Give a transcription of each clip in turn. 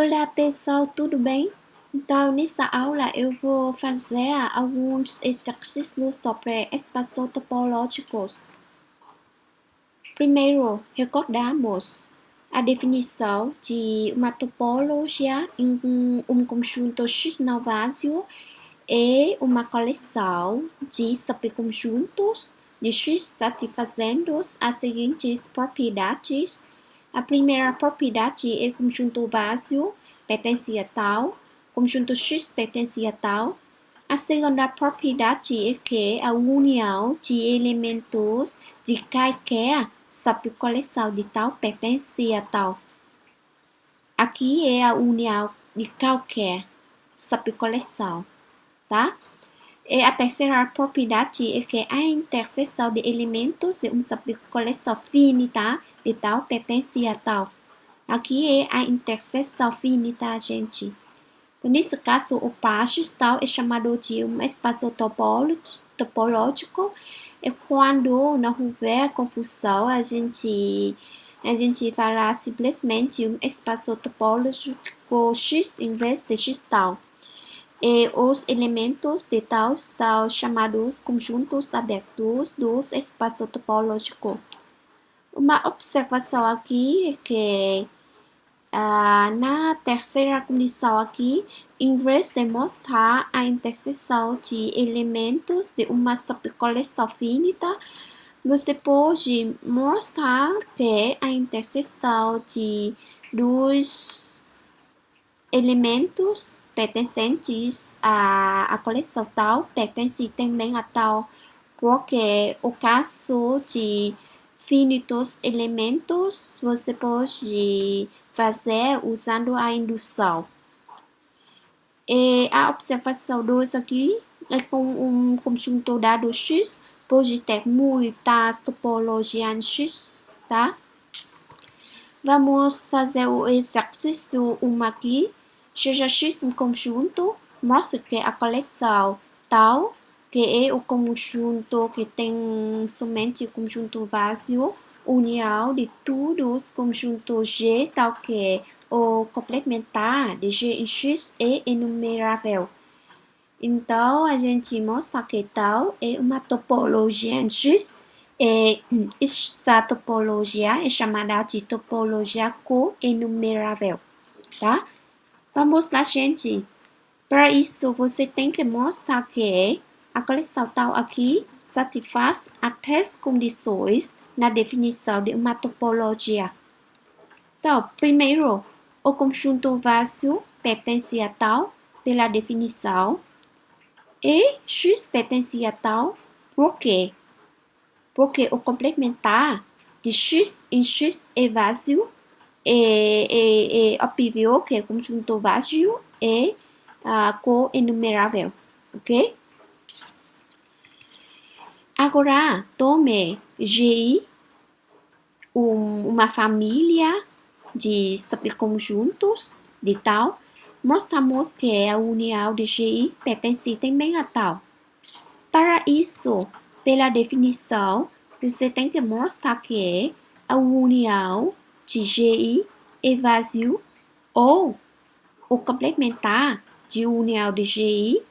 Olá pessoal, tudo bem? Então, nessa aula eu vou fazer alguns exercícios sobre espaços topológicos. Primeiro, recordamos a definição de uma topologia em um conjunto X não vazio é uma coleção de subconjuntos de X satisfazendo as seguintes propriedades. A primeira propriedade é conjunto vazio pertence a tal, conjunto X pertence a tal. A segunda propriedade é que a união de elementos de qualquer subcoleção de tal pertence a tal. Aqui é a união de qualquer subcoleção, tá? E a terceira propriedade é que a interseção de elementos de uma subcoleção finita de tal pertence a tal. Aqui é a interseção finita, gente. Então, nesse caso, o par tal é chamado de um espaço topológico. E quando não houver confusão, a gente fala simplesmente um espaço topológico X em vez de X tal. E os elementos de tal são chamados conjuntos abertos dos espaços topológicos. Uma observação aqui é que na terceira condição aqui, em vez de mostrar a interseção de elementos de uma subcoleção finita, você pode mostrar que a interseção de dois elementos pertencentes à coleção tal pertence também a tal, porque o caso de finitos elementos você pode fazer usando a indução. E a observação 2 aqui é com um conjunto dado X pode ter muitas topologias X, tá? Vamos fazer o exercício 1 aqui. Seja X um conjunto, mostra que a coleção tal, que é o conjunto que tem somente o conjunto vazio, união de todos os conjuntos G, tal que o complementar de G em X é enumerável. Então, a gente mostra que tal é uma topologia em X. E essa topologia é chamada de topologia coenumerável, tá? Vamos lá, gente. Para isso, você tem que mostrar que a coleção tal aqui satisfaz as três condições na definição de uma topologia. Então, primeiro, o conjunto vazio pertence a tal pela definição. E X pertence a tal, por quê? Porque o complementar de X em X é vazio, é óbvio que o conjunto vazio é coenumerável, ok? Agora, tome GI, uma família de subconjuntos de tal, mostramos que a união de GI pertence também a tal. Para isso, pela definição, você tem que mostrar que a união de GI é vazio ou o complementar de união de GI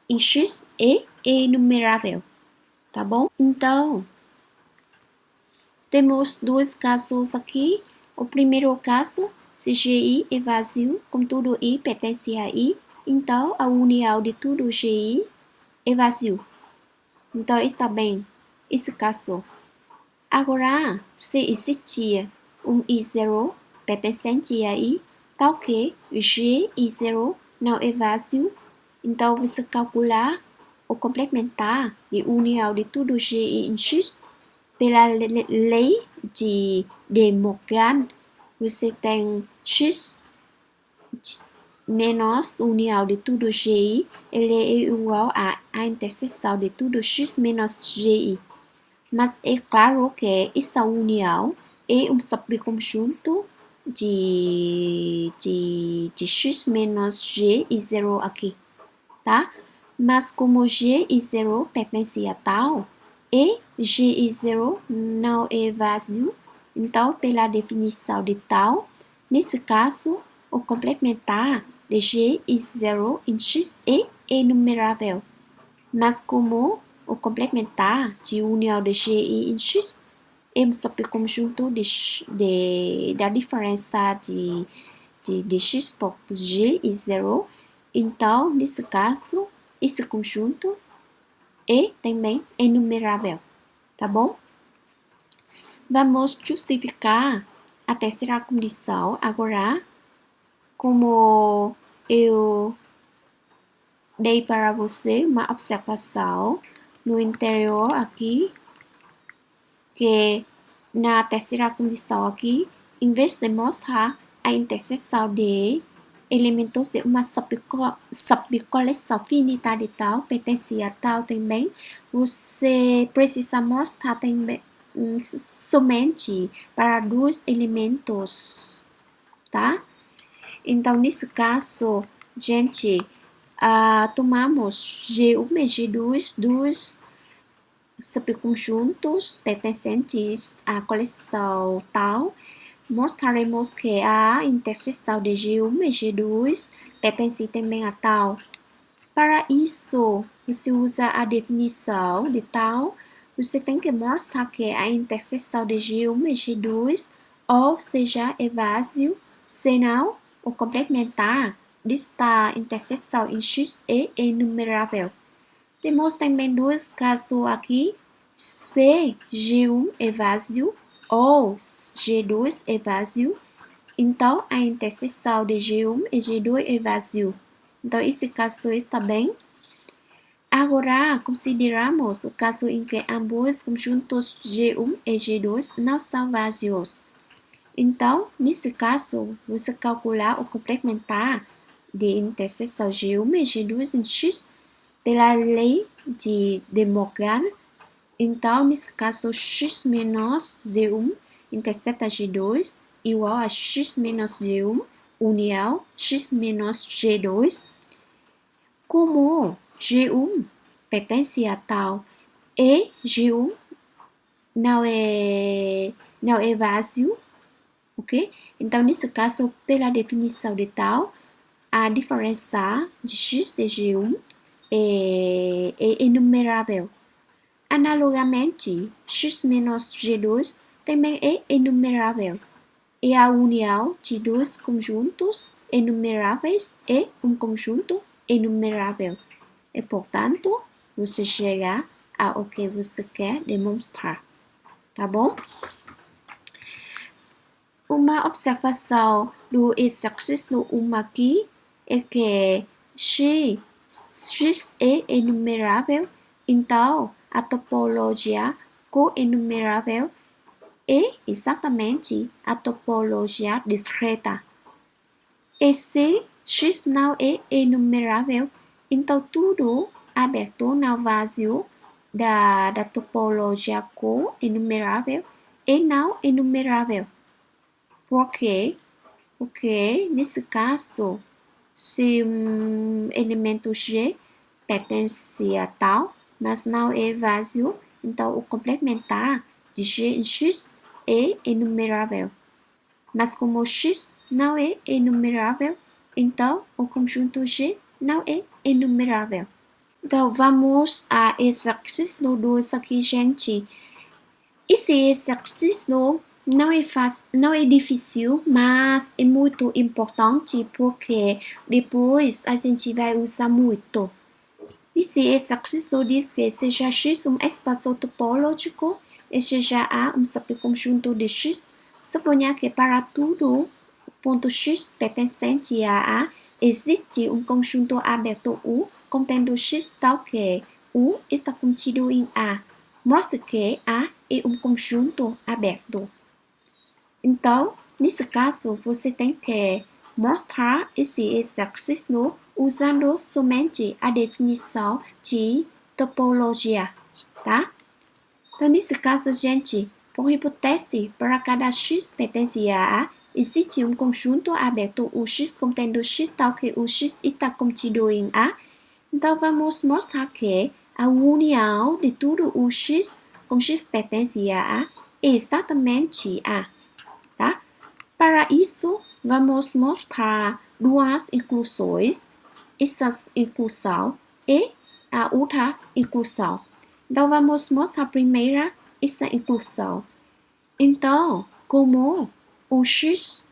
em X é enumerável, tá bom? Então, temos dois casos aqui. O primeiro caso, se GI é vazio, contudo I pertence a I, então a união de tudo GI é vazio. Então, está bem esse caso. Agora, se existir um I0 pertencente a I, tal que G I0 não é vazio, então você calcular o complementar de união de tudo G em X pela lei de De Morgan. Você tem X menos união de tudo GI, ele é igual a interseção de tudo X menos GI. Mas é claro que essa união é um subconjunto de X menos G e 0 aqui, tá? Mas como G e 0 pertence a tal, e G e 0 não é vazio, então pela definição de tal, nesse caso, o complementar de G e 0 em X é enumerável. Mas como o complementar de união de G e em X é um subconjunto da diferença de X por G e 0, então, nesse caso, esse conjunto é também enumerável, tá bom? Vamos justificar a terceira condição agora, como eu dei para você uma observação no interior aqui, que na terceira condição aqui, em vez de mostrar a interseção de elementos de uma subcoleção finita de tal, pertence a tal também, você precisa mostrar também somente para dois elementos, tá? Então, nesse caso, gente, tomamos G1 e G2, dois subconjuntos pertencentes à coleção tal, mostraremos que a interseção de G1 e G2 pertence também a tal. Para isso, você usa a definição de tal, você tem que mostrar que a interseção de G1 e G2, ou seja, é vazio, senão o complementar desta interseção em X é enumerável. Temos também dois casos aqui, se G1 é vazio ou G2 é vazio, então a interseção de G1 e G2 é vazio. Então, esse caso está bem. Agora, consideramos o caso em que ambos conjuntos G1 e G2 não são vazios. Então, nesse caso, você calcula o complementar de interseção G1 e G2 em X pela lei de Morgan. Então, nesse caso, x menos G1 intercepta G2 igual a x menos G1 união x menos G2. Como G1 pertence a tal e G1 não é vazio, ok? Então, nesse caso, pela definição de tal, a diferença de x e G1 é enumerável. Analogamente, x menos G2 também é enumerável. E a união de dois conjuntos enumeráveis é um conjunto enumerável. E, portanto, você chega ao que você quer demonstrar. Tá bom? Uma observação do exercício 1 aqui é que x é enumerável, então a topologia coenumerável é exatamente a topologia discreta. E se x não é enumerável, então tudo aberto não vazio da topologia coenumerável é não enumerável. Por quê? Porque, nesse caso, se um elemento G pertence a tal, mas não é vazio, então o complementar de G em X é enumerável. Mas como X não é enumerável, então o conjunto G não é enumerável. Então, vamos a exercício 2 aqui, gente. Esse exercício não é difícil, mas é muito importante porque depois a gente vai usar muito. Esse exercício diz que seja X um espaço topológico e seja A um subconjunto de X, suponha que para todo ponto X pertencente a A existe um conjunto aberto U contendo X tal que U está contido em A. Mostra que A é um conjunto aberto. Então, nesse caso, você tem que mostrar esse exercício usando somente a definição de topologia, tá? Então, nesse caso, gente, por hipótese, para cada x pertence a A, existe um conjunto aberto UX contendo X tal que o X está contido em A. Então, vamos mostrar que a união de tudo o X com X pertence a A é exatamente A. Tá? Para isso, vamos mostrar duas inclusões. Essa inclusão e a outra inclusão. Então, vamos mostrar primeiro essa inclusão. Então, como o X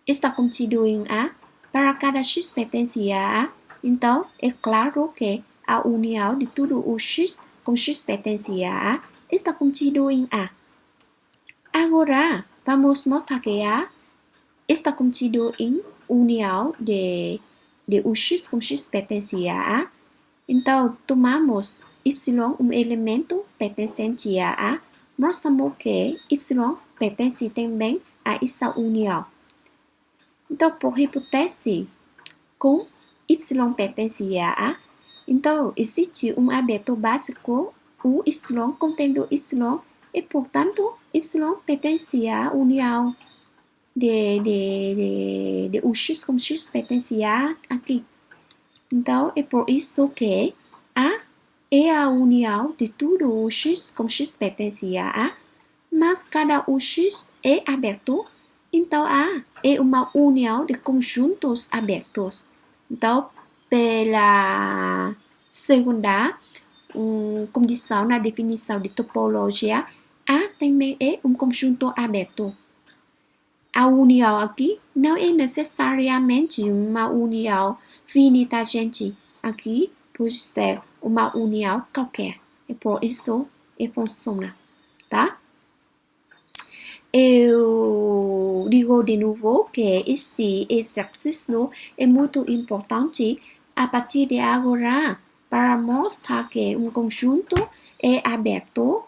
está contido em A, para cada X pertence a A, então é claro que a união de tudo o X com X pertence a A está contido em A. Agora, vamos mostrar que A está contido em união de o X com X pertence a A. Então, tomamos Y um elemento pertencente a A, mostramos que Y pertence também a essa união. Então, por hipótese, com Y pertence a A, então existe um aberto básico, o Y contendo Y, e portanto, Y pertence à união de o X com X pertence a aqui. Então, é por isso que A é a união de tudo o X com X pertence a A, mas cada o X é aberto, então A é uma união de conjuntos abertos. Então, pela segunda condição na definição de topologia, A também é um conjunto aberto. A união aqui não é necessariamente uma união finita, gente. Aqui pode ser uma união qualquer. E por isso funciona, tá? Eu digo de novo que esse exercício é muito importante a partir de agora para mostrar que um conjunto é aberto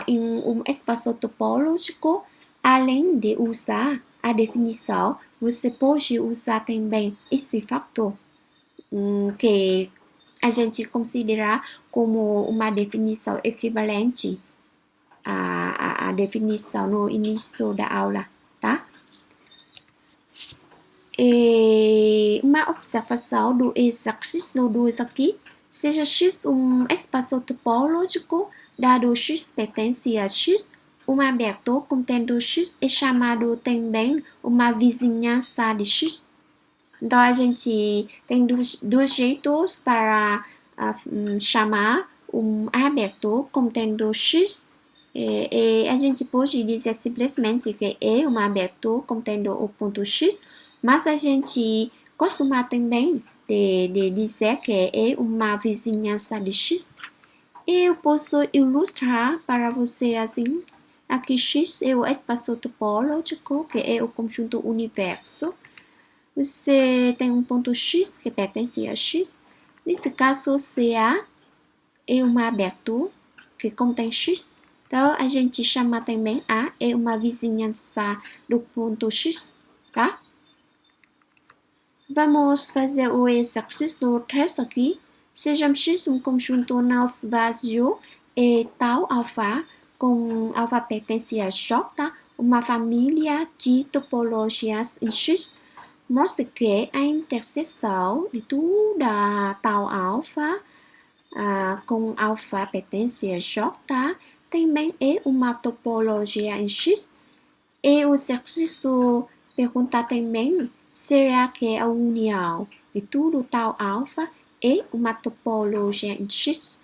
em um espaço topológico. Além de usar a definição, você pode usar também esse fator que a gente considera como uma definição equivalente à definição no início da aula, tá? E uma observação do exercício 2 aqui, seja X um espaço topológico, dado X pertence a X, um aberto contendo X é chamado também uma vizinhança de X. Então, a gente tem dois jeitos para chamar um aberto contendo X. E a gente pode dizer simplesmente que é um aberto contendo o ponto X, mas a gente costuma também de dizer que é uma vizinhança de X. Eu posso ilustrar para você assim. Aqui X é o espaço topológico, que é o conjunto universo. Você tem um ponto X que pertence a X. Nesse caso, CA é um aberto que contém X. Então, a gente chama também A é uma vizinhança do ponto X, tá? Vamos fazer o exercício 3 aqui. Seja X um conjunto não vazio e tal alfa, com alfa pertence a J, uma família de topologias em X, mostra que a interseção de toda tal alfa com alfa pertence a J também é uma topologia em X. E o exercício pergunta também, será que a união de tudo tal alfa é uma topologia em X?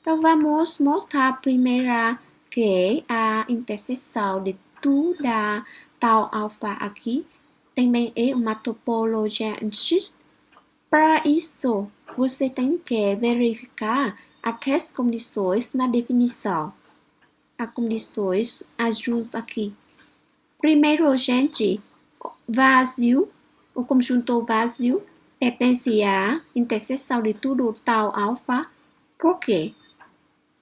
Então, vamos mostrar primeiro que a interseção de toda tal alfa aqui também é uma topologia em X. Para isso, você tem que verificar as três condições na definição. As condições ajudas aqui. Primeiro, gente, vazio, o conjunto vazio pertence à interseção de tudo tal alfa. Por quê?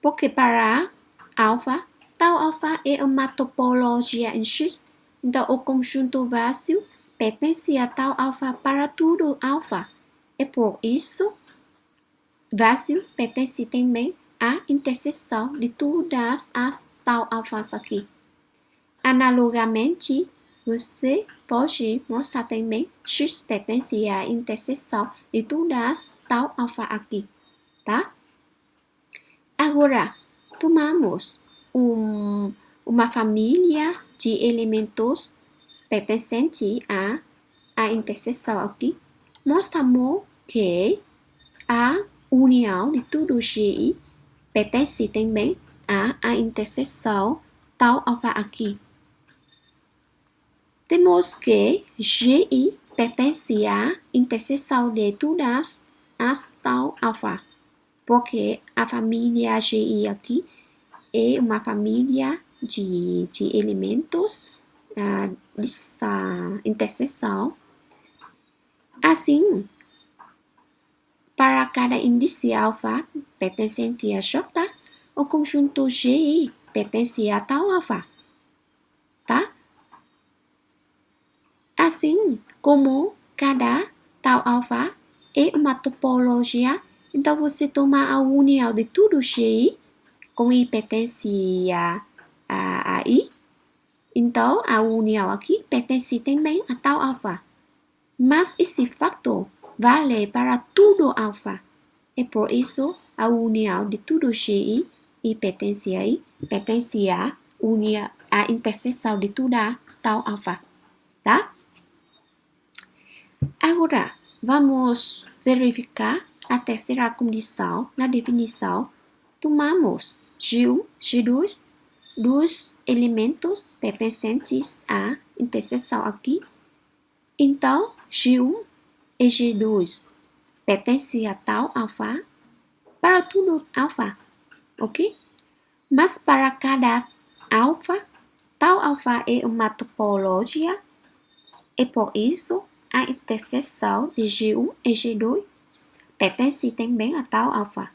Porque para alfa, tal alfa é uma topologia em X. Então, o conjunto vazio pertence a tal alfa para tudo alfa. E por isso, vazio pertence também à interseção de todas as tal alfas aqui. Analogamente, você pode mostrar também X pertence à interseção de todas tal alfa aqui, tá? Agora, tomamos uma família de elementos pertencente à interseção aqui, mostramos que a união de tudo GI pertence também à interseção tau alfa aqui. Temos que GI pertence à interseção de todas as tau alfa, porque a família GI aqui é uma família de elementos dessa interseção. Assim, para cada índice alfa pertencente a J, o conjunto GI pertence a tau alfa, tá? Assim como cada tau alfa é uma topologia, então você toma a união de tudo GI, com I pertence a I, então a união aqui pertence também a tau alfa. Mas esse fator vale para tudo alfa. E por isso, a união de tudo GI e pertence a I, pertence à interseção de toda tau alfa, tá? Agora, vamos verificar a terceira condição na definição. Tomamos G1, G2, dois elementos pertencentes à interseção aqui. Então, G1 e G2 pertencem a tau alfa para tudo alfa, ok? Mas para cada alfa, tau alfa é uma topologia e por isso a interseção de G1 e G2 pertence também a tau alfa.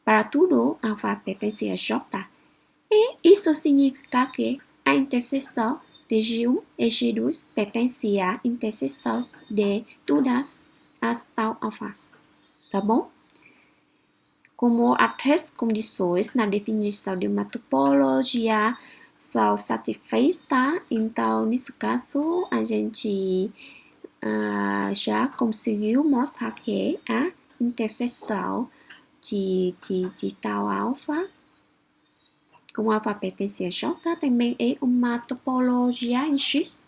Para tudo alfa pertence a J. E isso significa que a interseção de G1 e G2 pertence à interseção de todas as tau alfas, tá bom? Como as três condições na definição de uma topologia são satisfeitas, então nesse caso a gente já conseguiu mostrar que a interseção de tau alfa com alfa pertence a J também é uma topologia em X.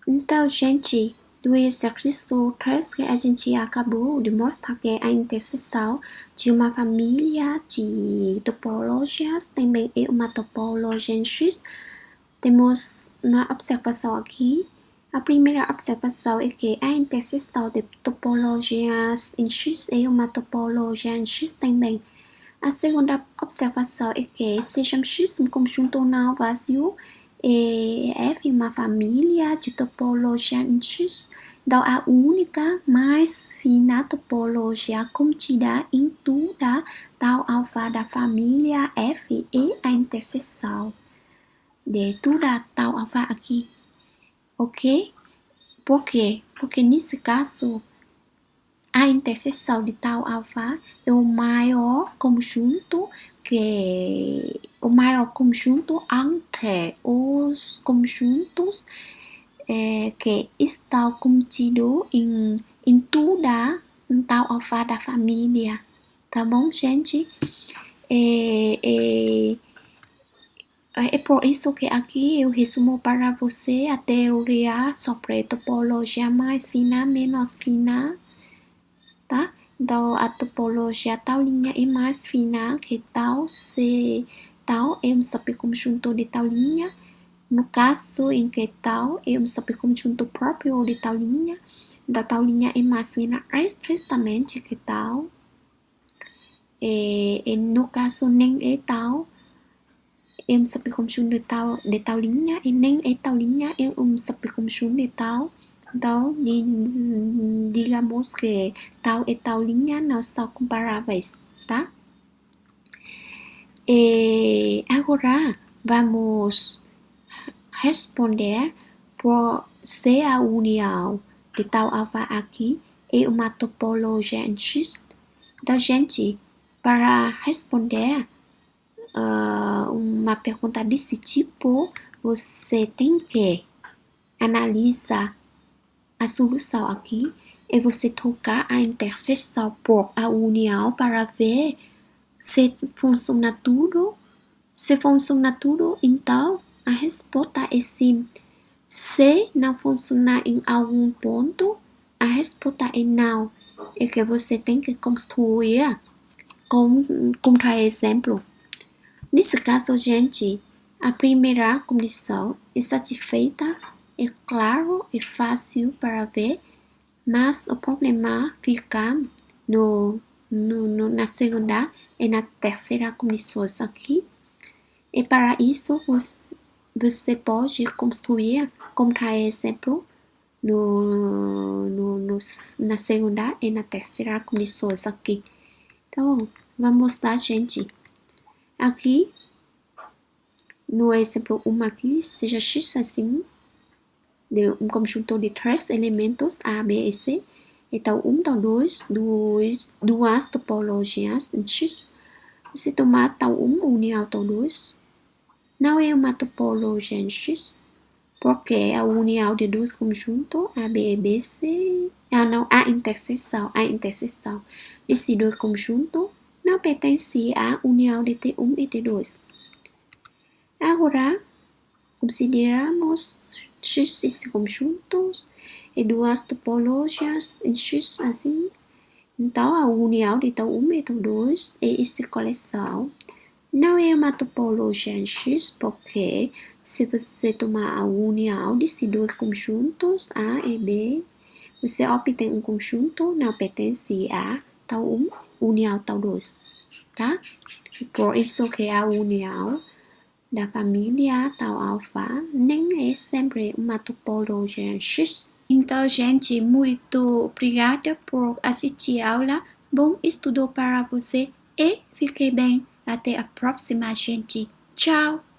Então, gente, do exercício 3 que a gente acabou de mostrar que a interseção de uma família de topologias também é uma topologia em X. Temos uma observação aqui. A primeira observação é que a interseção de topologias em X é uma topologia em X também. A segunda observação é que sejam X um conjunto não vazio e F uma família de topologia em X. Então, a única mais fina topologia contida em toda tau alfa da família F é a interseção de toda tau alfa aqui. Ok? Por quê? Porque nesse caso, a interseção de tau alfa é o maior conjunto entre os conjuntos que estão contidos em toda tau alfa da família. Tá bom, gente? É por isso que aqui eu resumo para você a teoria sobre topologia mais fina, menos fina, tá? Então, a topologia tal linha é mais fina que tal se tal é um subconjunto de tal linha. No caso em que tal é um subconjunto próprio de tal linha, então tal linha é mais fina estritamente que tal. E no caso nem é tal é um subconjunto de tal linha e nem é tal linha é um subconjunto de tal. Então, digamos que tal e tal linha não são comparáveis, tá? E agora vamos responder por se a união de tal alfa aqui é uma topologia em X. Então, gente, para responder uma pergunta desse tipo, você tem que analisar a solução aqui e você trocar a interseção por a união para ver se funciona tudo. Se funciona tudo, então a resposta é sim. Se não funcionar em algum ponto, a resposta é não. É que você tem que construir. Como exemplo. Nesse caso, gente, a primeira condição é satisfeita, é claro, é fácil para ver, mas o problema fica na segunda e na terceira condições aqui. E para isso, você pode construir, como exemplo, na segunda e na terceira condições aqui. Então, vamos lá, gente. Aqui, no exemplo 1 aqui, seja X assim, de conjunto de 3 elementos A, B e C. Então, 1 tal 2, duas topologias em X. Se tomar tal 1 união tal 2, não é uma topologia em X, porque a união de dois conjuntos A, B e B, C, a interseção desses dois conjuntos não pertence à união de T1 e T2. Agora, consideramos X esses conjuntos e duas topologias em X assim. Então, a união de tal 1 e tal 2 é essa coleção. Não é uma topologia em X, porque se você tomar a união desses dois conjuntos, A e B, você obtém um conjunto não pertence a tal 1, união tal 2, tá? Por isso que a união da família tal alfa nem é sempre uma topologia X. Então, gente, muito obrigada por assistir a aula. Bom estudo para você e fique bem. Até a próxima, gente. Tchau!